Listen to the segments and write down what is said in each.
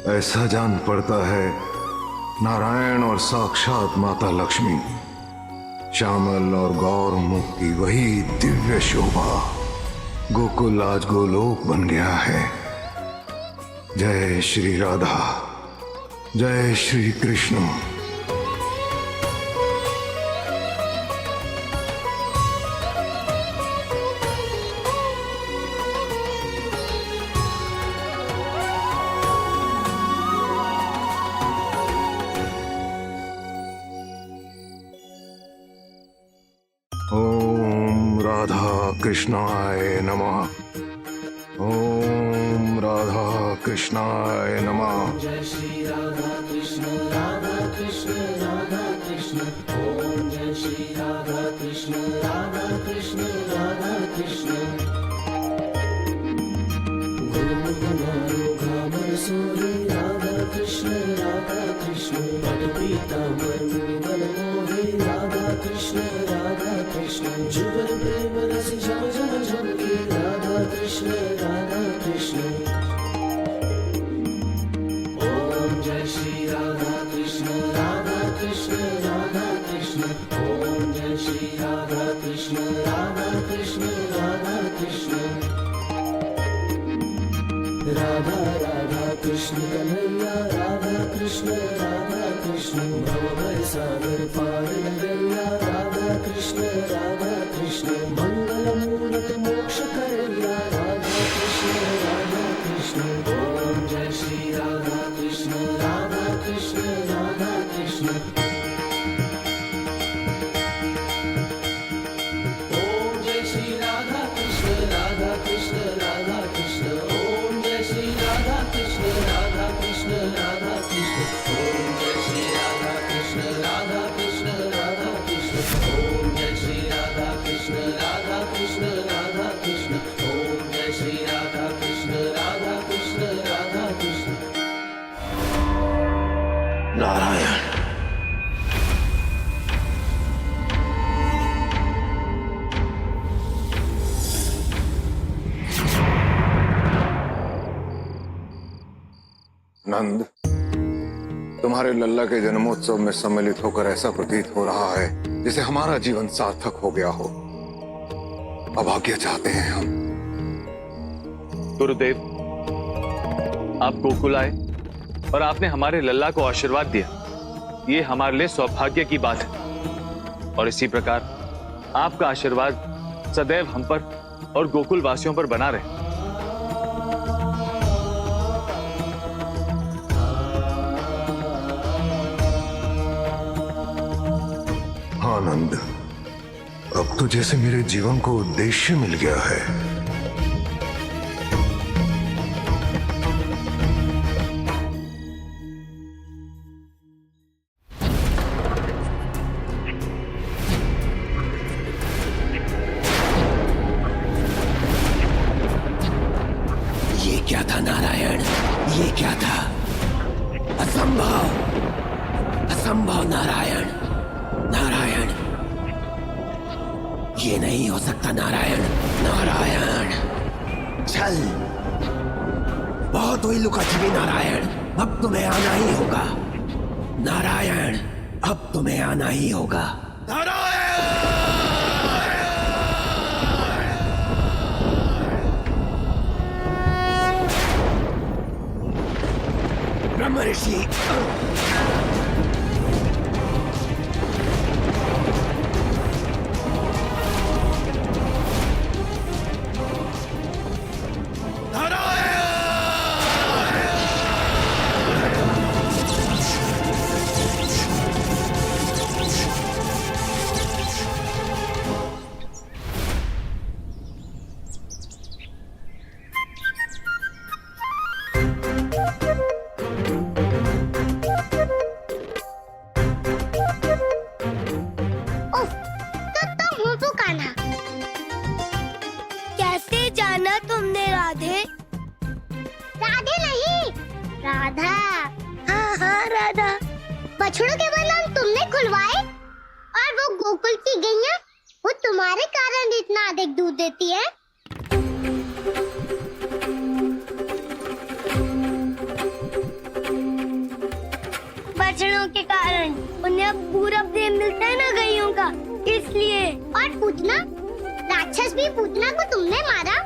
ऐसा जान पड़ता है नारायण और साक्षात माता लक्ष्मी, श्यामल और गौर मुख की वही दिव्य शोभा। गोकुल आज गोलोक बन गया है। जय श्री राधा, जय श्री कृष्ण। ओम राधा कृष्णाय नमः। ओम राधा कृष्णाय नमः। जय श्री राधा कृष्ण राधा कृष्ण राधा कृष्ण। ओम जय श्री राधा कृष्ण राधा कृष्ण राधा कृष्ण। घामर सोहे राधा कृष्ण राधा कृष्ण। पद पीतांबर मुनिवन मोहे राधा कृष्ण राधा कृष्ण। जुगल प्रेम रस झम झम झमके राधा कृष्ण राधा कृष्ण। ओम जय श्री राधा कृष्ण राधा कृष्ण राधा कृष्ण। ओम जय श्री राधा कृष्ण राधा कृष्ण राधा कृष्ण। राधा राधा कृष्ण कन्हैया राधा कृष्ण राधा कृष्ण। भवभय सागर पार नगैया राधा कृष्ण राधा कृष्ण। मंगल मूरत मोक्ष करैया राधा कृष्ण राधा कृष्ण। ओम जय श्री राधा कृष्ण राधा कृष्ण राधा कृष्ण। ओम जय श्री राधा कृष्ण राधा कृष्ण राधा कृष्ण। ओम जय श्री राधा कृष्ण राधा कृष्ण राधा कृष्ण। ओम जय श्री राधा कृष्ण राधा कृष्ण राधा कृष्ण। ओम जय श्री राधा कृष्ण राधा कृष्ण राधा कृष्ण। ओम जय श्री राधा कृष्ण राधा कृष्ण राधा कृष्ण। नारायण। नंद, तुम्हारे लल्ला के जन्मोत्सव में सम्मिलित होकर ऐसा प्रतीत हो रहा है जैसे हमारा जीवन सार्थक हो गया हो। अभाग्य चाहते हैं हम। गुरुदेव, आप गोकुल आए और आपने हमारे लल्ला को आशीर्वाद दिया, ये हमारे लिए सौभाग्य की बात है। और इसी प्रकार आपका आशीर्वाद सदैव हम पर और गोकुल वासियों पर बना रहे। आनंद, अब तो जैसे मेरे जीवन को उद्देश्य मिल गया है। ये क्या था नारायण, ये क्या था? असंभव, असंभव नारायण, नारायण, ये नहीं हो सकता नारायण, नारायण। चल, बहुत हुई लुका छिपी नारायण, अब तुम्हें आना ही होगा नारायण, अब तुम्हें आना ही होगा नारायण। ब्रह्म ऋषि, तुमने राधे? राधे नहीं, राधा। हाँ हाँ राधा। बछड़ों के बदन तुमने खुलवाए और वो गोकुल की गैया, वो तुम्हारे कारण इतना अधिक दूध देती है। उन्हें अब पूरा प्रेम मिलता है ना गैयों का, इसलिए। और पूतना, राक्षस भी पूतना को तुमने मारा?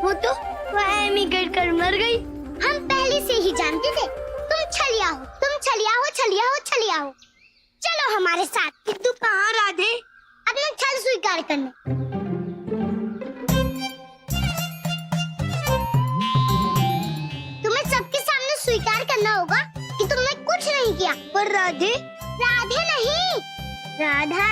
वो तो वह ही कर मर गई। हम पहले से ही जानते थे तुम छलिया हो, तुम छलिया हो, छलिया हो, छलिया हो। चलो हमारे साथ। किंतु कहाँ राधे? अपना छल स्वीकार करने। तुम्हें सबके सामने स्वीकार करना होगा कि तुमने कुछ नहीं किया। पर राधे? राधे नहीं, राधा।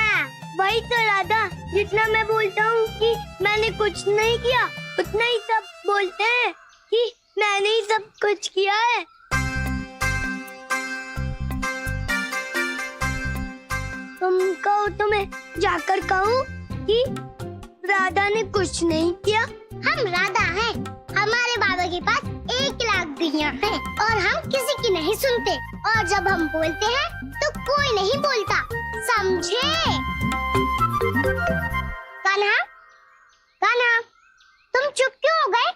वही तो राधा। जितना मैं बोलता हूँ कि मैंने कुछ नहीं किया, उतना ही सब बोलते हैं कि मैंने ही सब कुछ किया है। तुम कहो तो मैं जाकर कहूँ कि राधा ने कुछ नहीं किया? हम राधा हैं। हमारे बाबा के पास 1 लाख गैया हैं और हम किसी की नहीं सुनते। और जब हम बोलते हैं तो कोई नहीं बोलता, समझे? कान्हा, कान्हा, तुम चुप क्यों हो गए?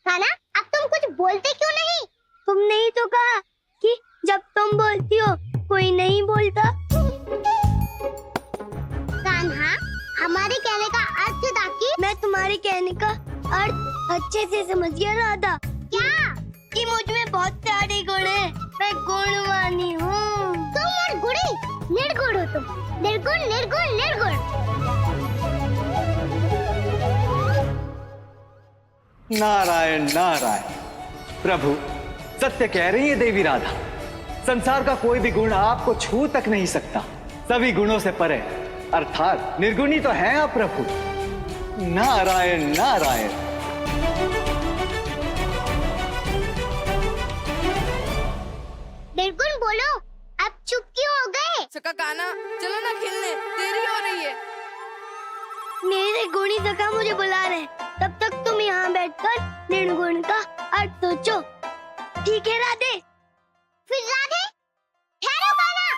कान्हा, अब तुम कुछ बोलते क्यों नहीं? तुमने ही तो कहा कि जब तुम बोलती हो कोई नहीं बोलता। कान्हा, हमारे कहने का अर्थ था कि मैं तुम्हारे कहने का अर्थ अच्छे से समझ गया राधा। क्या? कि मुझ में बहुत सारे गुण हैं, मैं गुणवानी हूँ। तुम और गुणी, निर्गुण हो तुम। निर्गुण, निर्गुण, निर्गुण। नारायण नारायण। प्रभु, सत्य कह रही है देवी राधा। संसार का कोई भी गुण आपको छू तक नहीं सकता। सभी गुणों से परे, अर्थात निर्गुणी तो है आप प्रभु। नारायण नारायण। निर्गुण बोलो, अब चुप क्यों हो गए? सका कान्हा, चलो ना खेलने, देरी हो रही है। मेरे गुणी सखा मुझे बुला रहे, तब तक तुम यहाँ बैठकर निर्गुण का अर्थ सोचो। ठीक है राधे? फिर राधे? ठहरो कान्हा,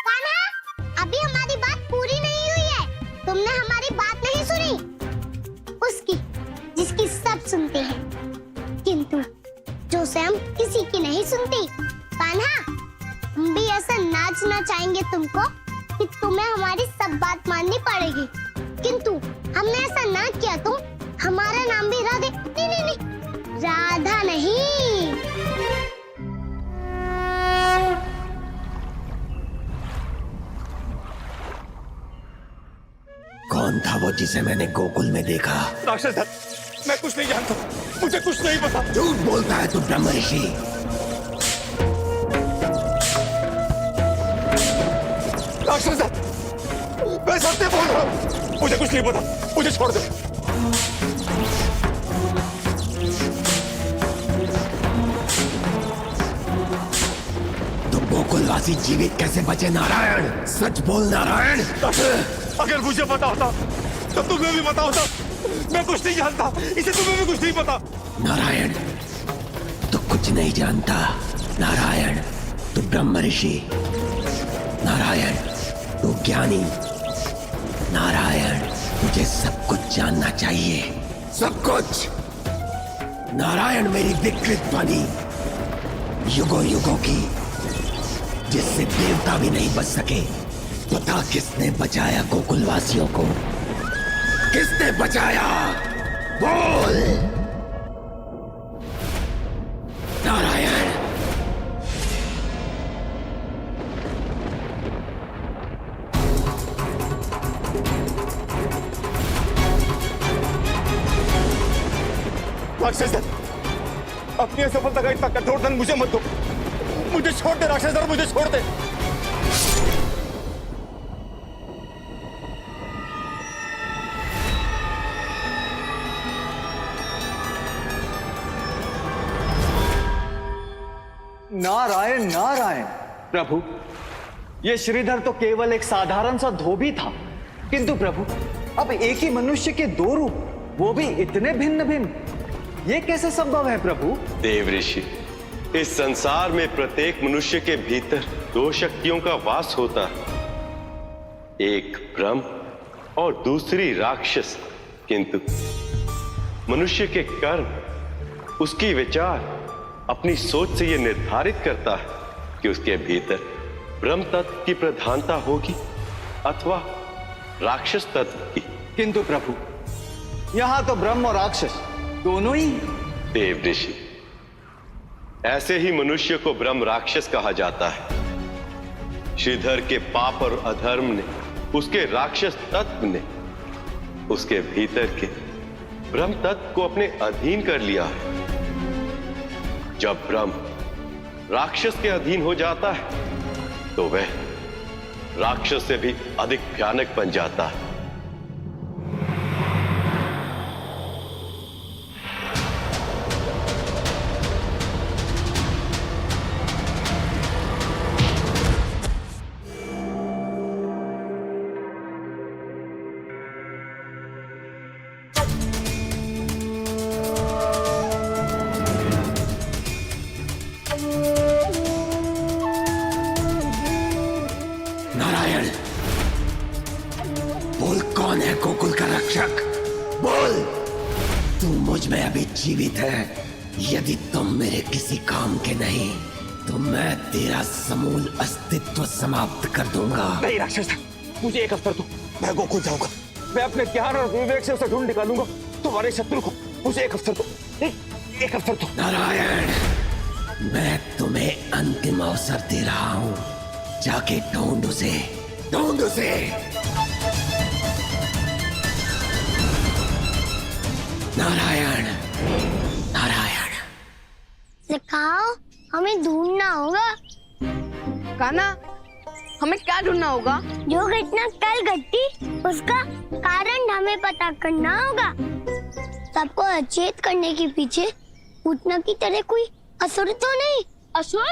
कान्हा, अभी हमारी बात पूरी नहीं हुई है। तुमने हमारी बात नहीं सुनी, उसकी जिसकी सब सुनते हैं, किंतु जो से हम किसी की नहीं सुनते। कान्हा, हम भी ऐसा नाचना चाहेंगे तुमको कि तुम्हें हमारी सब बात माननी पड़ेगी, किंतु हमने ऐसा ना किया तो हमारा नाम भी राधे नहीं, नहीं, नहीं, राधा नहीं। कौन था वो जिसे मैंने गोकुल में देखा? राक्षस, मैं कुछ नहीं जानता, मुझे कुछ नहीं पता। झूठ बोलता है तू ब्रह्म ऋषि। राक्षस, मैं सत्य बोल रहा हूँ, मुझे कुछ नहीं पता, मुझे छोड़ दो। तो गोकुलवासी जीवित कैसे बचे? नारायण, सच बोल नारायण। अगर मुझे पता होता तो तुम्हें भी पता होता। मैं कुछ नहीं जानता, इसे तुम्हें भी कुछ नहीं पता। नारायण, तू कुछ नहीं जानता। नारायण, तू ब्रह्म ऋषि। नारायण, तू ज्ञानी। नारायण, तुझे सब कुछ जानना चाहिए, सब कुछ। नारायण, मेरी विकृत वाणी युगों युगों की, जिससे देवता भी नहीं बच सके। पता किसने बचाया गोकुलवासियों को? किसने बचाया? बोल नारायण। राक्षस, अपनी असफलता का इतना कठोर दंड मुझे मत दो। मुझे छोड़ दे राक्षस, मुझे छोड़ दे। नारायण नारायण। प्रभु, ये श्रीधर तो केवल एक साधारण सा धोबी था, किंतु प्रभु अब एक ही मनुष्य के 2 रूप, वो भी इतने भिन्न भिन्न, ये कैसे संभव है प्रभु? देव ऋषि, इस संसार में प्रत्येक मनुष्य के भीतर 2 शक्तियों का वास होता है, एक ब्रह्म और दूसरी राक्षस। किंतु मनुष्य के कर्म, उसकी विचार, अपनी सोच से यह निर्धारित करता है कि उसके भीतर ब्रह्म तत्व की प्रधानता होगी अथवा राक्षस तत्व की? किंतु प्रभु, यहाँ तो ब्रह्म और राक्षस दोनों ही। देव ऋषि, ऐसे ही मनुष्य को ब्रह्म राक्षस कहा जाता है। श्रीधर के पाप और अधर्म ने, उसके राक्षस तत्व ने उसके भीतर के ब्रह्म तत्व को अपने अधीन कर लिया है। जब ब्रह्म राक्षस के अधीन हो जाता है तो वह राक्षस से भी अधिक भयानक बन जाता है। नारायण, बोल कौन है गोकुल का रक्षक? बोल, तू मुझ में अभी जीवित है। यदि तुम मेरे किसी काम के नहीं तो मैं तेरा समूल अस्तित्व समाप्त कर दूंगा। नहीं राक्षस, मुझे एक अवसर दो, मैं गोकुल जाऊंगा। मैं अपने ज्ञान और विवेक से उसे ढूंढ निकालूंगा तुम्हारे शत्रु को। मुझे एक अवसर दो, एक अवसर दो। नारायण, मैं तुम्हें अंतिम अवसर दे रहा हूं। जाके ढूंढ उसे, ढूंढ उसे। नारायण, नारायण। सिखाओ, हमें ढूंढना होगा। कान्हा, हमें क्या ढूंढना होगा? जो घटना कल घटी उसका कारण हमें पता करना होगा। सबको अचेत करने के पीछे पूतना की तरह कोई असुर तो नहीं? असुर?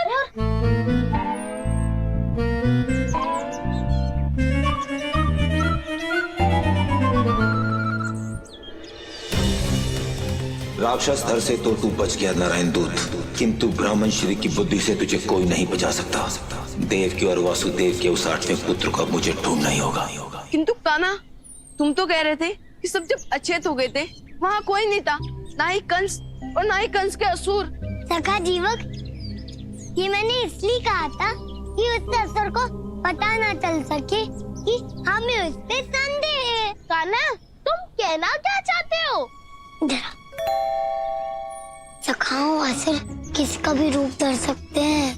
राक्षस धर से तो तू बच गया नारायण दूत, किंतु ब्राह्मण श्री की बुद्धि से तुझे कोई नहीं बचा सकता। देव की और वासुदेव के उस 8वें पुत्र को अब मुझे ढूंढना ही होगा। किंतु कान्हा, तुम तो कह रहे थे कि सब जब अचेत हो गए थे वहाँ कोई नहीं था, ना ही कंस और ना ही कंस के असुर। सखा जीवक, ये मैंने इसलिए कहा था कि उस असुर को पता ना चल सके कि हमें उस पे संदेह है। कान्हा, तुम कहना क्या चाहते हो? सखाओ, असुर किसका भी रूप धर सकते हैं,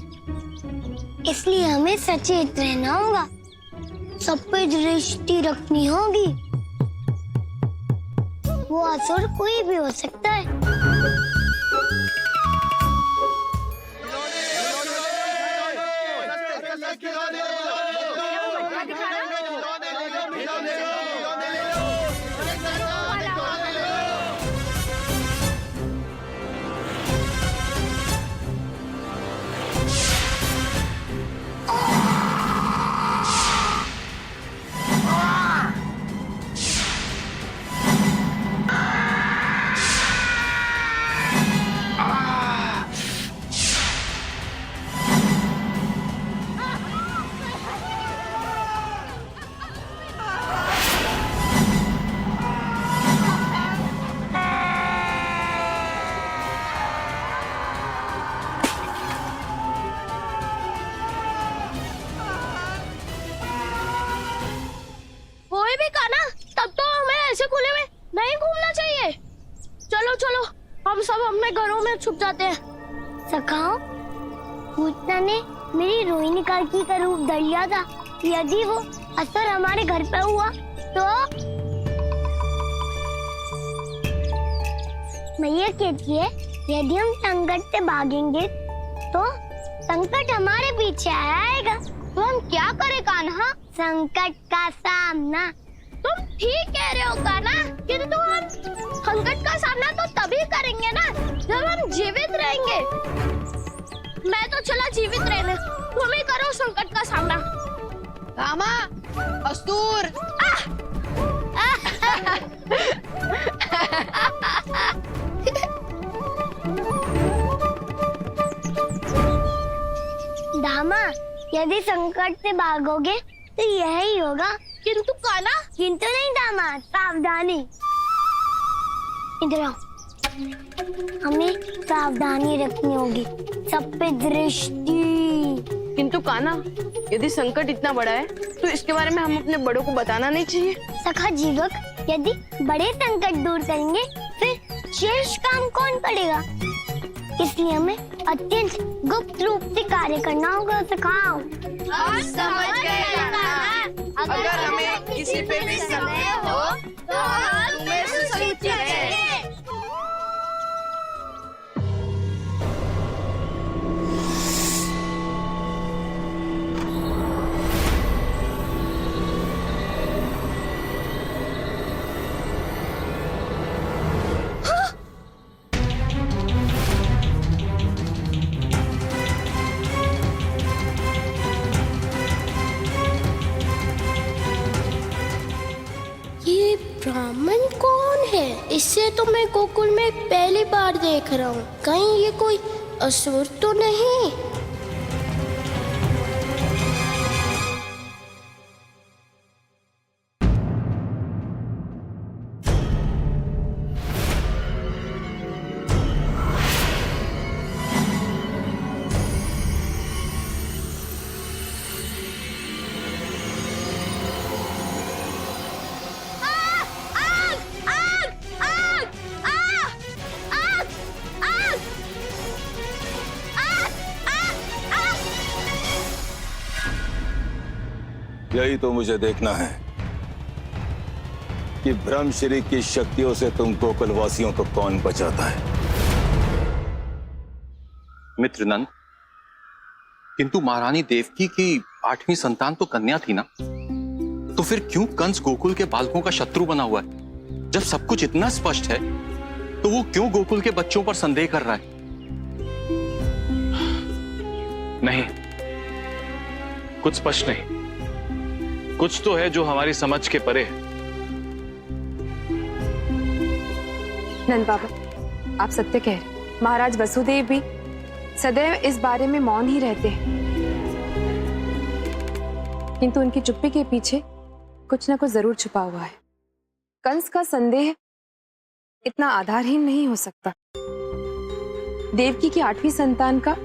इसलिए हमें सचेत रहना होगा। सब पे दृष्टि रखनी होगी। वो असुर कोई भी हो सकता है। हम सब अपने घरों में छुप जाते हैं। सखाओ, पूतना ने मेरी रोहिणी कार्की का रूप धर लिया था। यदि वो असर हमारे घर पे हुआ तो मैया कहती है यदि हम संकट से भागेंगे तो संकट हमारे पीछे आएगा। तो हम क्या करें कान्हा? संकट का सामना। तुम ठीक कह रहे हो कान्हा, किंतु हम संकट का सामना तो तभी करेंगे ना जब हम जीवित रहेंगे। मैं तो चला जीवित रहने, तुम ही करो संकट का सामना। रामा, असुर। दामा, यदि संकट से भागोगे तो यही होगा। किंतु कान्हा? किंतु नहीं दामा, सावधानी। इधर आओ, हमें सावधानी रखनी होगी। सब पे दृष्टि। किंतु कान्हा, यदि संकट इतना बड़ा है तो इसके बारे में हम अपने बड़ों को बताना नहीं चाहिए। सखा जीवक, यदि बड़े संकट दूर करेंगे फिर शेष काम कौन करेगा? इसलिए हमें अत्यंत गुप्त रूप से कार्य करना होगा सखाओ। समझ गए कान्हा। अगर हमें किसी पे भी संदेह हो तो हम तुम्हें सूचित करें। ये ब्राह्मण कौन है? इससे तो मैं गोकुल में पहली बार देख रहा हूँ। कहीं ये कोई असुर तो नहीं? यही तो मुझे देखना है कि ब्रह्मश्री की शक्तियों से तुम गोकुलवासियों को कौन बचाता है। मित्र नंद, किंतु महारानी देवकी की 8वीं संतान तो कन्या थी ना, तो फिर क्यों कंस गोकुल के बालकों का शत्रु बना हुआ है? जब सब कुछ इतना स्पष्ट है तो वो क्यों गोकुल के बच्चों पर संदेह कर रहा है? नहीं, कुछ स्पष्ट नहीं। कुछ तो है जो हमारी समझ के परे है। नंद बाबा, आप सत्य कह रहे। महाराज वसुदेव भी सदैव इस बारे में मौन ही रहते हैं, किंतु उनकी चुप्पी के पीछे कुछ न कुछ जरूर छुपा हुआ है। कंस का संदेह इतना आधारहीन नहीं हो सकता। देवकी की 8वीं संतान का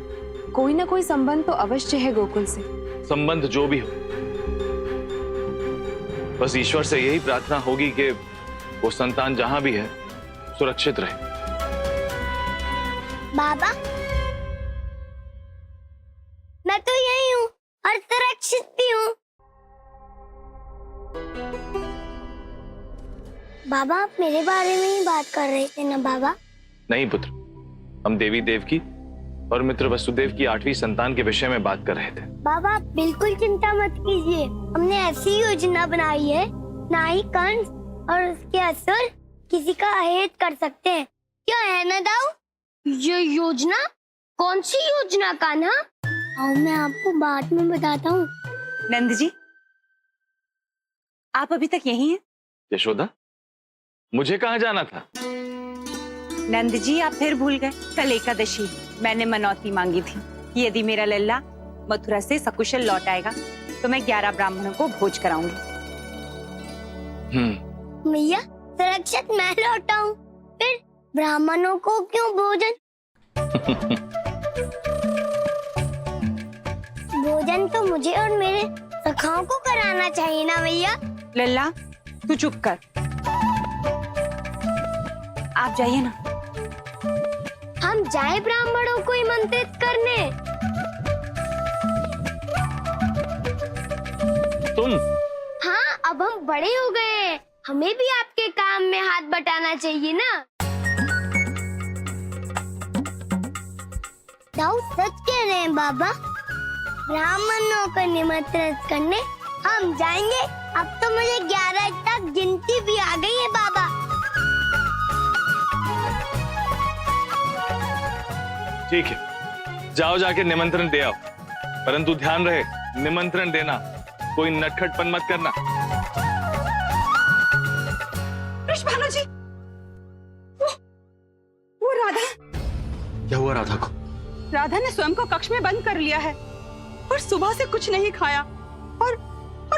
कोई ना कोई संबंध तो अवश्य है गोकुल से। संबंध जो भी हो, बस ईश्वर से यही प्रार्थना होगी कि वो संतान जहां भी है सुरक्षित रहे। बाबा, मैं तो यही हूँ और सुरक्षित भी हूँ। बाबा, आप मेरे बारे में ही बात कर रहे थे ना बाबा? नहीं पुत्र, हम देवी देवकी और मित्र वसुदेव की 8वीं संतान के विषय में बात कर रहे थे। बाबा, आप बिल्कुल चिंता मत कीजिए। हमने ऐसी योजना बनाई है, ना ही कंस और उसके असुर किसी का अहित कर सकते हैं। क्या है ना दाऊ? ये योजना? कौन सी योजना कान्हा? आओ मैं आपको बाद में बताता हूँ। नंद जी, आप अभी तक यहीं हैं? यशोदा, मुझे कहाँ जाना था? नंद जी, आप फिर भूल गए। कल एकादशी मैंने मनौती मांगी थी कि यदि मेरा लल्ला मथुरा से सकुशल लौट आएगा तो मैं 11 ब्राह्मणों को भोज कराऊंगी। मैया, सुरक्षित मैं लौटा हूँ, फिर ब्राह्मणों को क्यों भोजन? भोजन तो मुझे और मेरे सखाओं को कराना चाहिए ना भैया? लल्ला, तू चुप कर। आप जाइए ना। हम जाए ब्राह्मणों को आमंत्रित करने? तुम? हाँ, अब हम बड़े हो गए हैं, हमें भी आपके काम में हाथ बटाना चाहिए ना। दाऊ सच कह रहे हैं बाबा, ब्राह्मणों को निमंत्रित करने हम जाएंगे। अब तो मुझे 11 तक गिनती भी आ गई है बाबा। ठीक है, जाओ जाके निमंत्रण दे आओ, परंतु ध्यान रहे निमंत्रण देना कोई नटखटपन मत करना। भानु जी, वो राधा। क्या हुआ राधा को? राधा ने स्वयं को कक्ष में बंद कर लिया है और सुबह से कुछ नहीं खाया और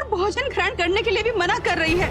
भोजन ग्रहण करने के लिए भी मना कर रही है।